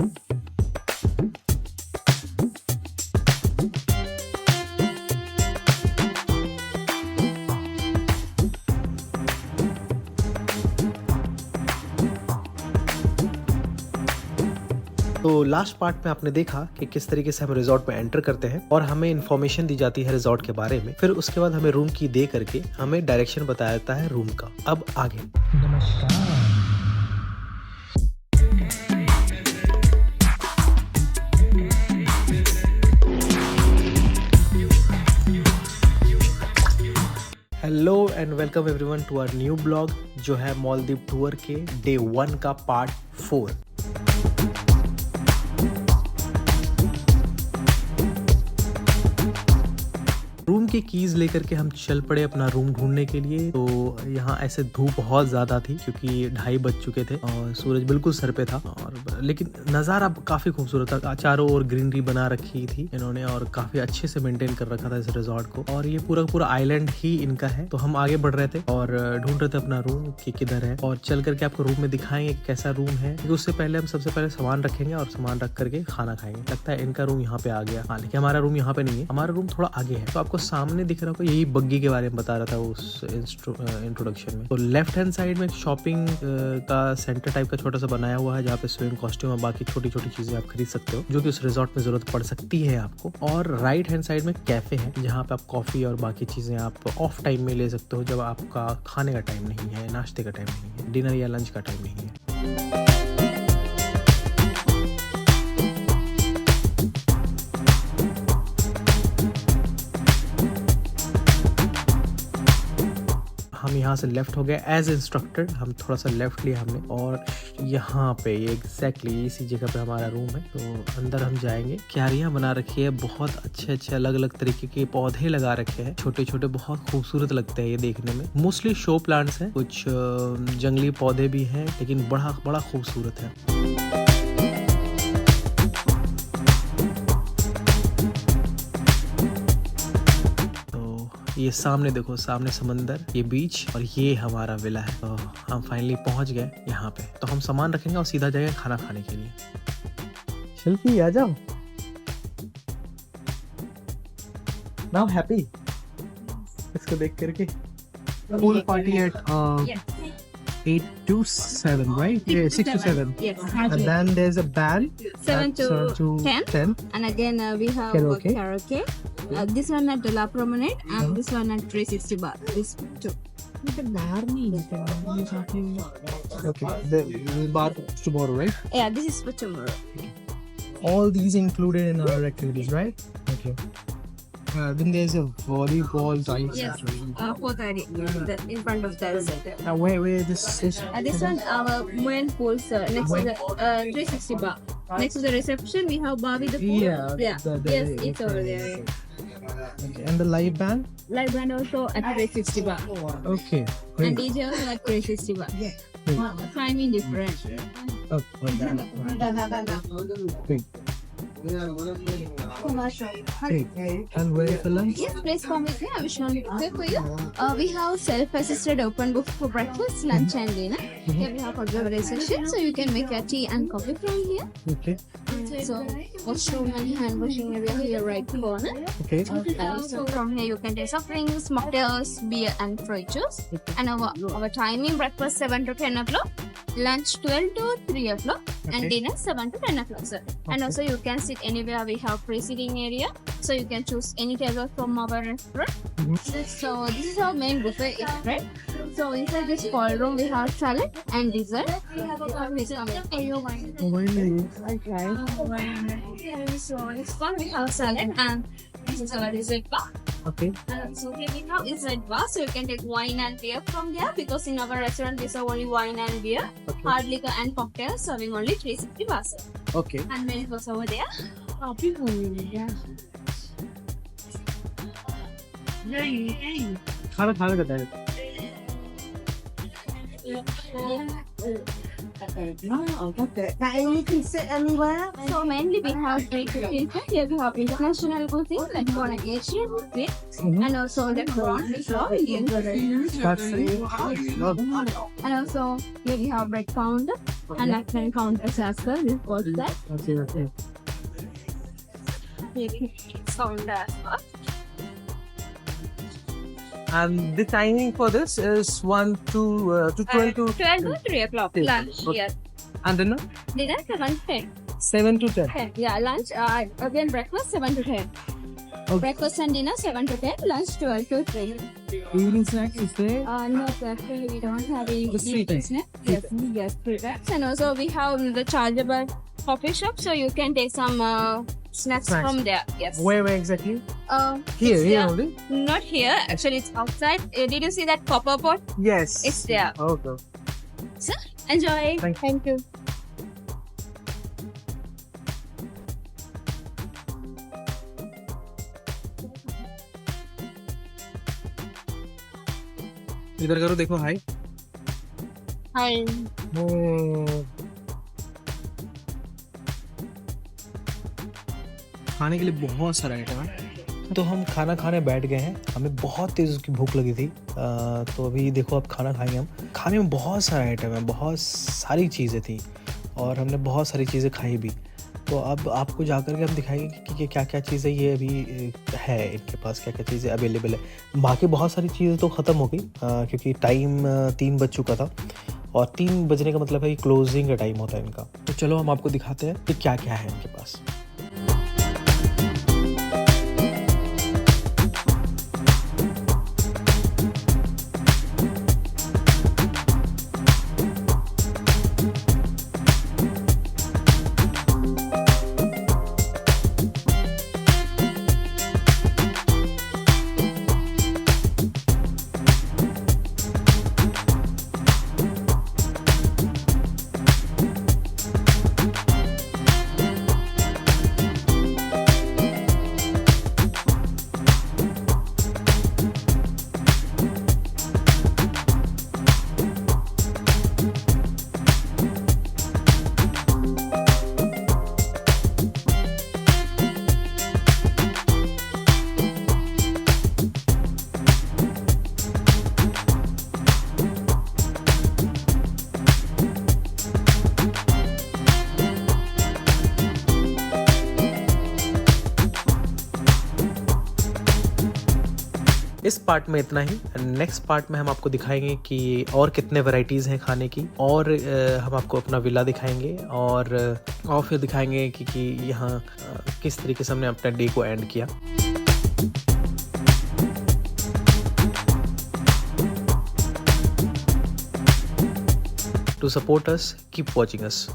तो last part में आपने देखा कि किस तरीके से हम रिजॉर्ट में एंटर करते हैं और हमें इन्फॉर्मेशन दी जाती है रिजॉर्ट के बारे में। फिर उसके बाद हमें रूम की दे करके हमें डायरेक्शन बताया जाता है रूम का। अब आगे। नमस्कार। Hello and welcome everyone to our new blog जो है मालदीव टूर के डे 1 का पार्ट 4। रूम की कीज लेकर के हम चल पड़े अपना रूम ढूंढने के लिए। तो यहाँ ऐसे धूप बहुत ज्यादा थी क्योंकि 2:30 बज चुके थे और सूरज बिल्कुल सर पे था, और लेकिन नज़ारा काफी खूबसूरत था। चारों ओर ग्रीनरी बना रखी थी इन्होंने और काफी अच्छे से मेंटेन कर रखा था इस रिजॉर्ट को, और ये पूरा आइलैंड ही इनका है। तो हम आगे बढ़ रहे थे और ढूंढ रहे थे अपना रूम कि किधर है, और चल करके आपको रूम में दिखाएंगे कैसा रूम है। क्योंकि उससे पहले हम सबसे पहले सामान रखेंगे और सामान रख करके खाना खाएंगे। लगता है इनका रूम यहाँ पे आ गया। हाँ, लेकिन हमारा रूम यहाँ पे नहीं है, हमारा रूम थोड़ा आगे है। तो आपको सामने दिख रहा होगा, यही बग्गी के बारे में बता रहा था उस इंट्रोडक्शन में। तो लेफ्ट हैंड साइड में शॉपिंग का सेंटर टाइप का छोटा सा बनाया हुआ है जहाँ पे स्विमिंग कॉस्ट्यूम और बाकी छोटी छोटी चीजें आप खरीद सकते हो जो कि उस रिजॉर्ट में जरूरत पड़ सकती है आपको। और राइट हैंड साइड में कैफे है जहाँ पे आप कॉफी और बाकी चीजें आप ऑफ टाइम में ले सकते हो, जब आपका खाने का टाइम नहीं है, नाश्ते का टाइम नहीं है, डिनर या लंच का टाइम नहीं है। हम यहाँ से लेफ्ट हो गए एज इंस्ट्रक्टेड। हम थोड़ा सा लेफ्ट लिया हमने, और यहाँ पे एग्जैक्टली इसी जगह पे हमारा रूम है। तो अंदर हम जाएंगे। क्यारियां बना रखी है, बहुत अच्छे अलग अलग तरीके के पौधे लगा रखे हैं, छोटे छोटे, बहुत खूबसूरत लगते हैं ये देखने में। मोस्टली शो प्लांट्स हैं, कुछ जंगली पौधे भी हैं, लेकिन बड़ा खूबसूरत है। ये सामने देखो, सामने समंदर, ये बीच, और ये हमारा विला है। तो हम फाइनली पहुंच गए यहाँ पे। तो हम सामान रखेंगे और सीधा जाएंगे खाना खाने के लिए। शिल्पी आ जाओ। नाउ हैप्पी इसको देख करके। Pool party at 8 to 7, right? Yeah, 6 to 7. Yes. And then there's a band 7 to 10. 10. And again we have karaoke. This one at the La Promenade and this one at 360 bar. This two. Okay, the bar tomorrow, right? Yeah, this is for tomorrow. All these included in our activities, right? Okay. Then there's a volleyball type. Yes. 4:30. In front of that. Now where this is? This one our main pool, sir. Next to the 360 bar. Next to the reception we have bar with the pool. Yeah. Yes, it's over there. Okay. And the live band? Live band also at 360 bar. Okay. And Great. DJ also at 360 bar. Great. Timing different. Great. And where for lunch? Yes, please come with me. I will show you for you. We have self-assisted open book for breakfast, lunch, and dinner. Here we have observation, so you can make your tea and coffee from here. Okay. So, washroom and hand washing area here, right corner. Okay. So from here you can take soft drinks, mocktails, beer, and fruit juice. And our timing: breakfast 7 to 10 o'clock, lunch 12 to 3 o'clock, and dinner 7 to 10 o'clock, sir. And also you can sit anywhere. We have free sitting area, so you can choose any table from our restaurant. So this is our main buffet, right? So inside this cold room we have salad and dessert. Okay. So this one we have salad and this is our dessert bar. Okay. So here we have dessert bar, so you can take wine and beer from there, because in our restaurant we serve only wine and beer, hard liquor and cocktails, serving only 360 bars. Okay. And menu goes over there. खाना करता है। And you can sit anywhere. So mainly we have three cuisines. Here we have international cuisine like one Asian cuisine, and also the prawn we have Indian cuisine. That's And also here we have bread pounder, And I can count as well. What's that? Okay. You can count as well. And the timing for this is 1 to 12 to 12 to 3 o'clock. Okay. Lunch here. and dinner Dinner 7 to 10. 7 to 10. 10. Yeah, lunch. Again, breakfast 7 to 10. Okay. Breakfast and dinner 7 to 10. Lunch 12 to 3. Evening snack is there? No, actually we don't have any The street time. snack. Yes, yes, snacks. And also we have the chargeable coffee shop, so you can take some snacks Snacks. from there. Yes. Where exactly? Here, Here only? Not here. Actually, it's outside. Did you see that copper pot? Yes. It's there. Okay. So enjoy. Thank you. इधर करो देखो हाय Hi. खाने के लिए बहुत सारा item है तो हम खाना खाने बैठ गए हैं, हमें बहुत तेज़ उसकी भूख लगी थी। तो अभी देखो अब खाना खाएंगे हम। खाने में बहुत सारा आइटम है, बहुत सारी चीज़ें थी और हमने बहुत सारी चीज़ें खाई भी। तो अब आपको जा कर के हम दिखाएंगे कि क्या क्या चीज़ें ये अभी है, इनके पास क्या क्या चीज़ें अवेलेबल है। बाकी बहुत सारी चीज़ें तो ख़त्म हो गई क्योंकि टाइम 3 बज चुका था और 3 बजने का मतलब है कि क्लोजिंग का टाइम होता है इनका। तो चलो हम आपको दिखाते हैं कि क्या क्या है इनके पास। इस पार्ट में इतना ही। नेक्स्ट पार्ट में हम आपको दिखाएंगे कि और कितने वैरायटीज़ हैं खाने की, और हम आपको अपना विला दिखाएंगे और फिर दिखाएंगे कि यहाँ किस तरीके से हमने अपने डे को एंड किया। To support us, keep watching us.